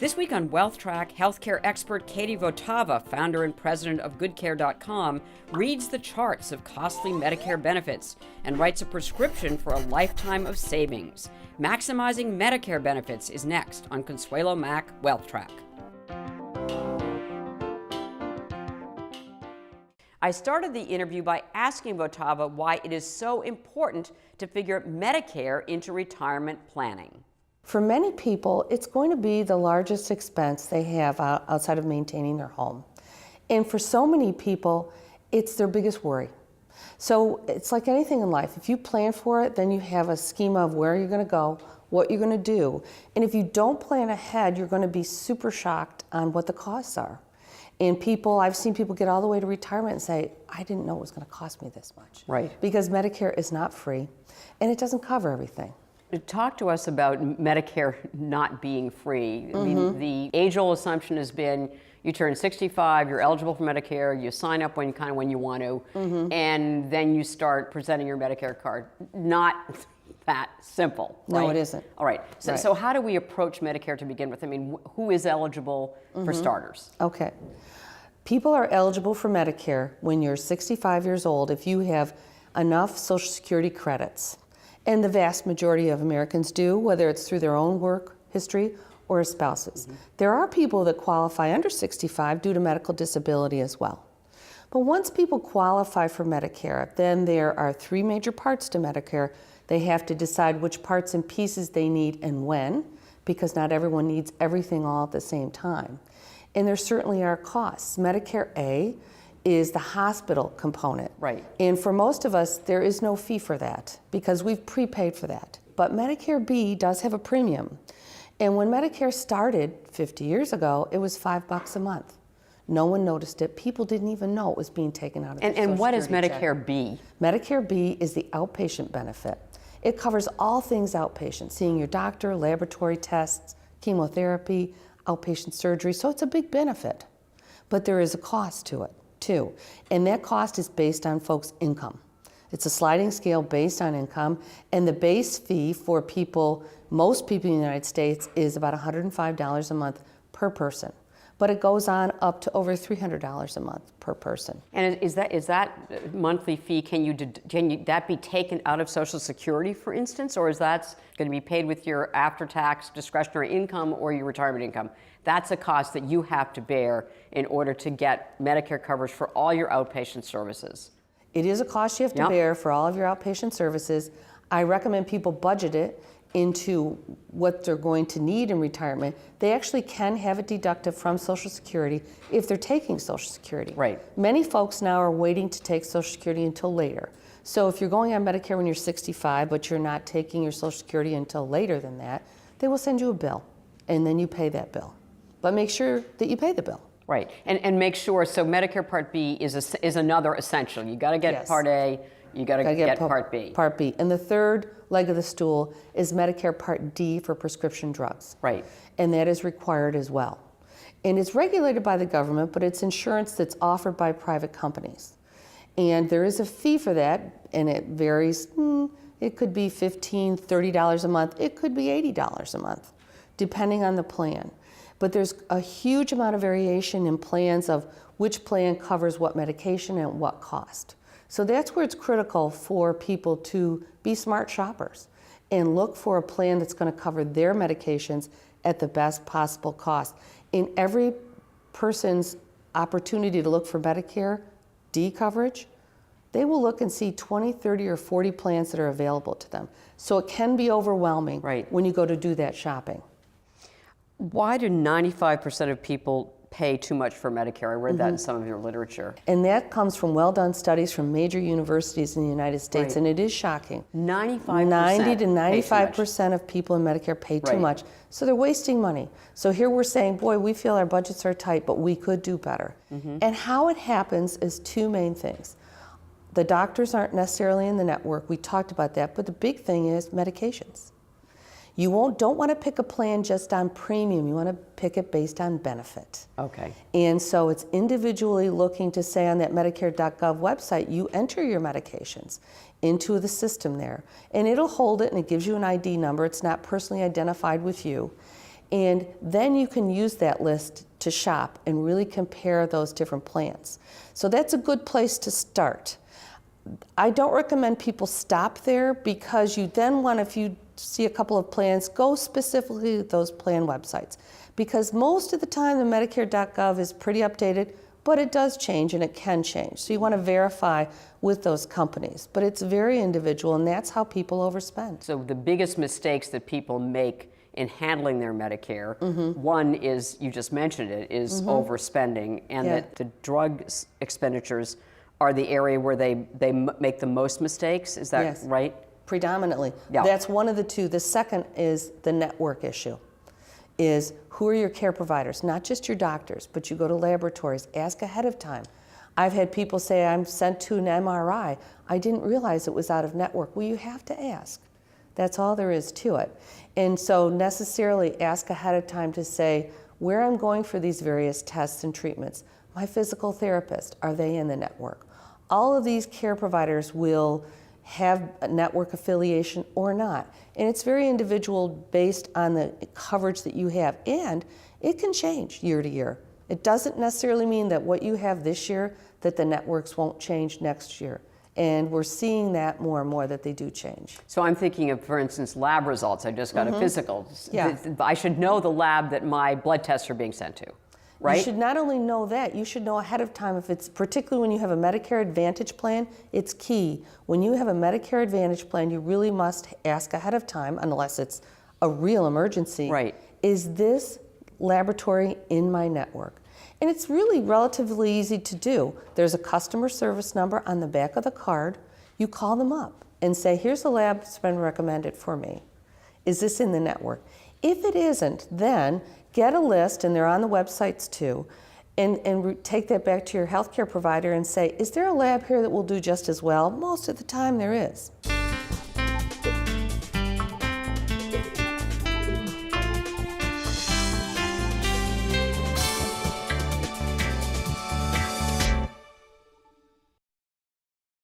This week on Wealth Track, healthcare expert Katy Votava, founder and president of GoodCare.com, reads the charts of costly Medicare benefits and writes a prescription for a lifetime of savings. Maximizing Medicare benefits is next on Consuelo Mac Wealth Track. I started the interview by asking Votava why it is so important to figure Medicare into retirement planning. For many people, it's going to be the largest expense they have outside of maintaining their home. And for so many people, it's their biggest worry. So it's like anything in life. If you plan for it, then you have a schema of where you're going to go, what you're going to do. And if you don't plan ahead, you're going to be super shocked on what the costs are. And I've seen people get all the way to retirement and say, I didn't know it was going to cost me this much. Right. Because Medicare is not free, and it doesn't cover everything. Talk to us about Medicare not being free. I mean, the age-old assumption has been you turn 65, you're eligible for Medicare, you sign up when you want to, and then you start presenting your Medicare card. Not that simple, right? No, it isn't. All right. So how do we approach Medicare to begin with? I mean, who is eligible for starters? Okay. People are eligible for Medicare when you're 65 years old if you have enough Social Security credits. And the vast majority of Americans do, whether it's through their own work history or a spouse's. There are people that qualify under 65 due to medical disability as well. But once people qualify for Medicare, then there are three major parts to Medicare. They have to decide which parts and pieces they need and when, because not everyone needs everything all at the same time. And there certainly are costs. Medicare A is the hospital component. Right. And for most of us, there is no fee for that because we've prepaid for that. But Medicare B does have a premium. And when Medicare started 50 years ago, it was $5 a month. No one noticed it. People didn't even know it was being taken out of their Social And what is Security Medicare check. B? Medicare B is the outpatient benefit. It covers all things outpatient, seeing your doctor, laboratory tests, chemotherapy, outpatient surgery. So it's a big benefit. But there is a cost to it, too. And that cost is based on folks' income. It's a sliding scale based on income, and the base fee for most people in the United States is about $105 a month per person. But it goes on up to over $300 a month per person. And is that monthly fee, can that be taken out of Social Security, for instance, or is that going to be paid with your after-tax discretionary income or your retirement income? That's a cost that you have to bear in order to get Medicare coverage for all your outpatient services. It is a cost you have to bear for all of your outpatient services. I recommend people budget it into what they're going to need in retirement. They actually can have it deducted from Social Security if they're taking Social Security. Right. Many folks now are waiting to take Social Security until later. So if you're going on Medicare when you're 65, but you're not taking your Social Security until later than that, they will send you a bill, and then you pay that bill. But make sure that you pay the bill. Right, and make sure, so Medicare Part B is another essential. You got to get Part A, you got to get Part B. Part B. And the third leg of the stool is Medicare Part D for prescription drugs. Right. And that is required as well. And it's regulated by the government, but it's insurance that's offered by private companies. And there is a fee for that, and it varies. It could be $15, $30 a month. It could be $80 a month, depending on the plan. But there's a huge amount of variation in plans of which plan covers what medication and what cost. So that's where it's critical for people to be smart shoppers and look for a plan that's going to cover their medications at the best possible cost. In every person's opportunity to look for Medicare D coverage, they will look and see 20, 30, or 40 plans that are available to them. So it can be overwhelming when you go to do that shopping. Why do 95% of people pay too much for Medicare? I read that in some of your literature. And that comes from well-done studies from major universities in the United States, and it is shocking. 95%? 90 to 95% of people in Medicare pay too much, so they're wasting money. So here we're saying, boy, we feel our budgets are tight, but we could do better. And how it happens is two main things. The doctors aren't necessarily in the network, we talked about that, but the big thing is medications. You don't want to pick a plan just on premium. You want to pick it based on benefit. Okay. And so it's individually looking to say on that Medicare.gov website, you enter your medications into the system there. And it'll hold it, and it gives you an ID number. It's not personally identified with you. And then you can use that list to shop and really compare those different plans. So that's a good place to start. I don't recommend people stop there, because you then want, if you see a couple of plans, go specifically to those plan websites. Because most of the time the Medicare.gov is pretty updated, but it does change and it can change. So you want to verify with those companies. But it's very individual, and that's how people overspend. So the biggest mistakes that people make in handling their Medicare, one is, you just mentioned it, is overspending, and that the drug expenditures are the area where they make the most mistakes. Is that right? Predominantly. Yeah. That's one of the two. The second is the network issue. Is who are your care providers? Not just your doctors, but you go to laboratories, ask ahead of time. I've had people say, I'm sent to an MRI. I didn't realize it was out of network. Well, you have to ask. That's all there is to it. And so necessarily ask ahead of time to say, where I'm going for these various tests and treatments, my physical therapist, are they in the network? All of these care providers will have a network affiliation or not. And it's very individual based on the coverage that you have. And it can change year to year. It doesn't necessarily mean that what you have this year, that the networks won't change next year. And we're seeing that more and more, that they do change. So I'm thinking of, for instance, lab results. I just got a physical. Yeah. I should know the lab that my blood tests are being sent to, right? You should not only know that, you should know ahead of time. If it's particularly when you have a Medicare Advantage plan, it's key. When you have a Medicare Advantage plan, you really must ask ahead of time, unless it's a real emergency. Right. Is this laboratory in my network? And it's really relatively easy to do. There's a customer service number on the back of the card. You call them up and say, here's the lab that's been recommended for me. Is this in the network? If it isn't, then get a list, and they're on the websites too, and take that back to your healthcare provider and say, is there a lab here that will do just as well? Most of the time there is.